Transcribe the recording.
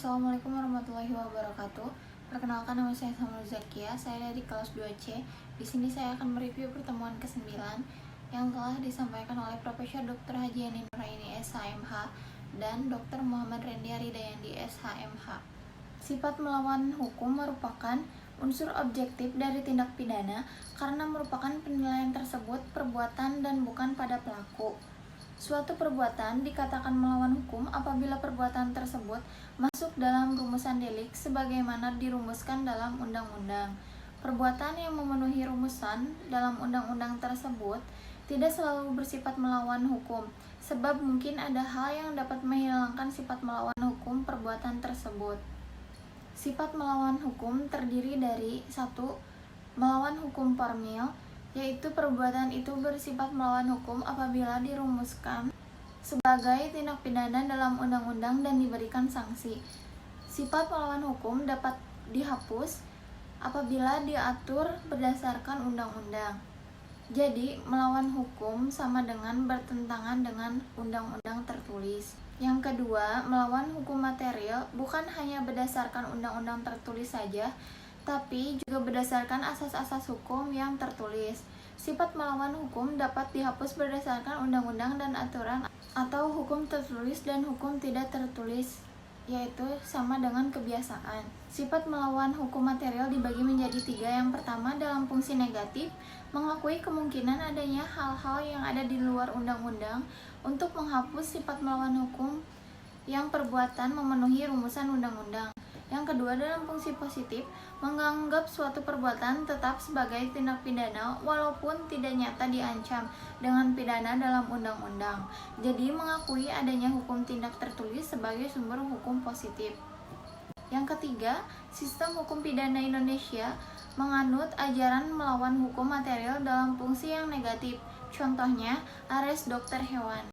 Assalamualaikum warahmatullahi wabarakatuh. Perkenalkan, nama saya Samuel Zakia. Saya dari kelas 2C. Di sini saya akan mereview pertemuan ke-9 yang telah disampaikan oleh Profesor Dr. Haji Yani Nuraini SHMH dan Dr. Muhammad Rendy Aridayandi SHMH. Sifat melawan hukum merupakan unsur objektif dari tindak pidana karena merupakan penilaian tersebut perbuatan dan bukan pada pelaku. Suatu perbuatan dikatakan melawan hukum apabila perbuatan tersebut masuk dalam rumusan delik sebagaimana dirumuskan dalam undang-undang. Perbuatan yang memenuhi rumusan dalam undang-undang tersebut tidak selalu bersifat melawan hukum, sebab mungkin ada hal yang dapat menghilangkan sifat melawan hukum perbuatan tersebut. Sifat melawan hukum terdiri dari 1. Melawan hukum formil, yaitu perbuatan itu bersifat melawan hukum apabila dirumuskan sebagai tindak pidana dalam undang-undang dan diberikan sanksi. Sifat melawan hukum dapat dihapus apabila diatur berdasarkan undang-undang. Jadi, melawan hukum sama dengan bertentangan dengan undang-undang tertulis. Yang kedua, melawan hukum material bukan hanya berdasarkan undang-undang tertulis saja, tapi juga berdasarkan asas-asas hukum yang tertulis. Sifat melawan hukum dapat dihapus berdasarkan undang-undang dan aturan atau hukum tertulis dan hukum tidak tertulis, yaitu sama dengan kebiasaan. Sifat melawan hukum material dibagi menjadi 3. Yang pertama, dalam fungsi negatif, mengakui kemungkinan adanya hal-hal yang ada di luar undang-undang untuk menghapus sifat melawan hukum yang perbuatan memenuhi rumusan undang-undang. Yang kedua, dalam fungsi positif, menganggap suatu perbuatan tetap sebagai tindak pidana walaupun tidak nyata diancam dengan pidana dalam undang-undang. Jadi, mengakui adanya hukum tindak tertulis sebagai sumber hukum positif. Yang ketiga, sistem hukum pidana Indonesia menganut ajaran melawan hukum material dalam fungsi yang negatif. Contohnya, ares dokter hewan.